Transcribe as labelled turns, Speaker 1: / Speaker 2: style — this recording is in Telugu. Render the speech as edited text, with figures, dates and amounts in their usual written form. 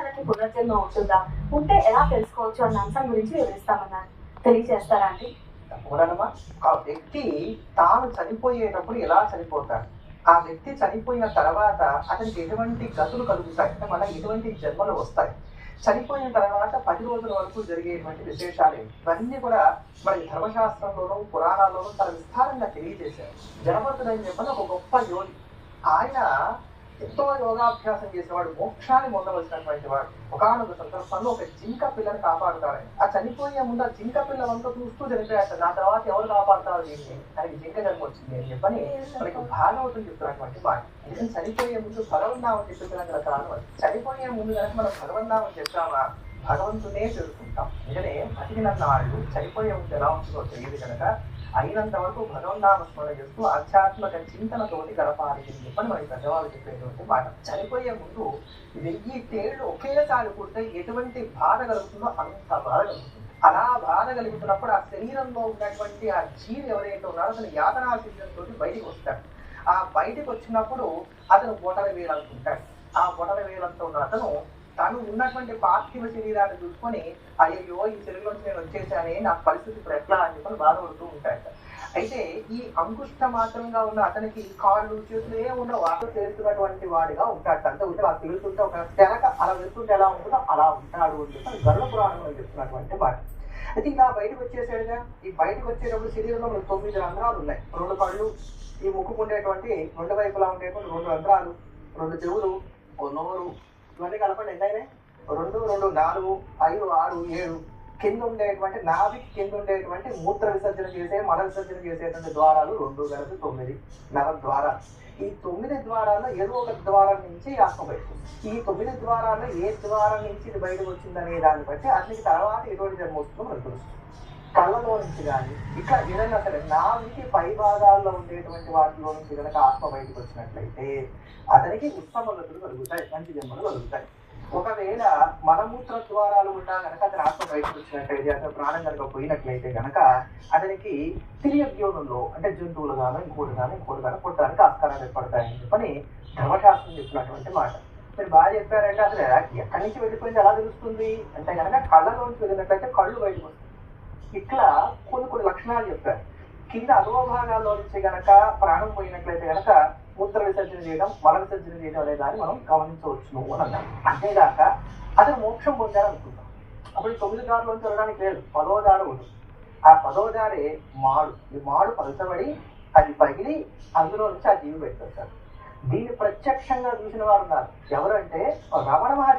Speaker 1: మనకి పునర్జన్మ ఉంటుందా, ఉంటే ఎలా తెలుసుకోవచ్చు అన్న అంశం గురించి వివరిస్తామన్నారు. తెలియజేస్తారా అండి?
Speaker 2: తప్పకుండానమ్మా. ఆ వ్యక్తి తాను చనిపోయేటప్పుడు ఎలా చనిపోతాడు, ఆ వ్యక్తి చనిపోయిన తర్వాత అతనికి ఎటువంటి గతులు కలుగుతాయి, అంటే మన ఎటువంటి జన్మలు వస్తాయి, చనిపోయిన తర్వాత 10 రోజుల వరకు జరిగేటువంటి విశేషాలు ఇవన్నీ కూడా మనకి ధర్మశాస్త్రంలోనూ పురాణాల్లోనూ చాలా విస్తారంగా తెలియజేశారు. జనపతుడు అని చెప్పని ఒక గొప్ప యోగి. ఆయన ఎంతో యోగాభ్యాసం చేసేవాడు, మోక్షాన్ని పొందవలసినటువంటి వాడు. ఒకనొక సందర్భంలో ఒక జింక పిల్లని కాపాడుతాడు. ఆ చనిపోయే ముందు ఆ జింక పిల్ల వంక చూస్తూ చనిపోయాడు. నా తర్వాత ఎవరు కాపాడుతారు దీన్ని, ఆయనకి జింక జన్మ వచ్చింది అని చెప్పని మనకి భాగవతం చెప్తున్నటువంటి మాట. ఎందుకంటే చనిపోయే ముందు భగవన్నామని చెప్పిన కారణం. చనిపోయే ముందు కనుక మనం భగవన్నామని చెప్పామా భగవంతునే తెలుసుకుంటాం. ఎందుకంటే బతికినన్న వాళ్ళు చనిపోయే ముందు ఎలా ఉంటుందో తెలియదు కనుక అయినంత వరకు భగవన్నామ స్మరణ చేస్తూ ఆధ్యాత్మిక చింతనతోటి గడపాలి అని చెప్పని మనకి పెద్దవాళ్ళు చెప్పేటువంటి మాట. చనిపోయే ముందు 1000 తేళ్లు ఒకేసారి పుడితే ఎటువంటి బాధ కలుగుతుందో అంత బాధ కలుగుతుంది. అలా బాధ కలుగుతున్నప్పుడు ఆ శరీరంలో ఉన్నటువంటి ఆ జీవి ఎవరైతే ఉన్నారో అతను యాతనా సిద్ధంతో బయటికి వస్తాడు. ఆ బయటికి వచ్చినప్పుడు అతను బొటల వేయాలనుకుంటాడు. ఆ బొటల వేయాలంతో ఉన్న అతను తను ఉన్నటువంటి పార్థివ శరీరాన్ని చూసుకొని అయ్యో ఈ శరీరంలోంచి నేను వచ్చేసానే, నా పరిస్థితి ఇప్పుడు ఎట్లా అని చెప్పని బాధపడుతూ ఉంటాడు. అయితే ఈ అంకుష్ట మాత్రంగా ఉన్న అతనికి కాళ్ళు చేతులు ఉండవు, వాటిలో చేస్తున్నటువంటి వాడిగా ఉంటాడు. అంతా ఉంటే అలా తిరుగుతుంటే ఒక తెలక అలా వెళ్తుంటే ఎలా ఉంటుందో అలా ఉంటాడు అని చెప్పి గరుడ పురాణంలో చెప్తున్నటువంటి మాట. అయితే ఇంకా బయటకు వచ్చేసాడుగా. ఈ బయటకు వచ్చేటప్పుడు శరీరంలో 9 రంధ్రాలు ఉన్నాయి. 2 కళ్ళు, ఈ ముక్కు ఉండేటువంటి 2 వైపులా ఉండేటువంటి 2 రంధ్రాలు, 2 చెవులు, 1 నోరు, ఇవన్నీ కలపండి ఎన్నైనా 2, 2, 4, 5, 6, 7 కింద ఉండేటువంటి నాభికి కింద ఉండేటువంటి మూత్ర విసర్జన చేసే మల విసర్జన చేసేటువంటి ద్వారాలు 2 కలిపి 9 నర ద్వారాలు. ఈ 9 ద్వారాల్లో ఏదో ఒక ద్వారం నుంచి ఆత్మ బయటకు. ఈ 9 ద్వారాల్లో ఏ ద్వారం నుంచి ఇది బయటకు వచ్చిందనే దాన్ని బట్టి అతనికి తర్వాత ఎటువంటి జన్మ వస్తుందో మనకు తెలుస్తుంది. కళ్ళలో నుంచి కానీ ఇట్లా ఏదైనా సరే నాభికి పై భాగాల్లో ఉండేటువంటి వాటిలో నుంచి కనుక ఆత్మ బయటకు వచ్చినట్లయితే అతనికి ఉత్తమ గతులు కలుగుతాయి, మంచి జన్మలు కలుగుతాయి. ఒకవేళ మలమూత్ర ద్వారాలు ఉన్నా కనుక అతని ఆత్మ బయటకు వచ్చినట్లయితే, అతని ప్రాణం కనుక పోయినట్లయితే కనుక అతనికి తిరియజ్ఞోనంలో అంటే జంతువులు గాను ఇంకోటి కానీ పుట్టడానికి ఆస్కారాలు ఏర్పడతాయని చెప్పని ధర్మశాస్త్రం చెప్పినటువంటి మాట. మీరు బాగా చెప్పారంటే అసలు ఎక్కడి నుంచి వెళ్ళిపోయింది ఎలా తెలుస్తుంది అంటే కనుక కళ్ళలోంచి వెళ్ళినట్లయితే కళ్ళు బయటకు వస్తుంది. ఇట్లా కొన్ని లక్షణాలు చెప్పారు. కింద అధోభాగాల్లో నుంచి గనక ప్రాణం పోయినట్లయితే కనుక మూత్ర విసర్జన చేయడం, మల విసర్జన చేయడం అనే దాన్ని మనం గమనించవచ్చును అని అన్నారు. అంతేగాక అతను మోక్షం పొందాలనుకుంటాం. అప్పుడు 9 దారులోంచి వెళ్ళడానికి లేదు, 10వ దారు ఉంటుంది. ఆ 10వ దారే మాడు. ఈ మాడు పలచబడి అది పగిలి అందులో నుంచి ఆ జీవి బయటకు వస్తారు. దీన్ని ప్రత్యక్షంగా చూసిన వారు ఉన్నారు. ఎవరంటే రమణ మహర్షి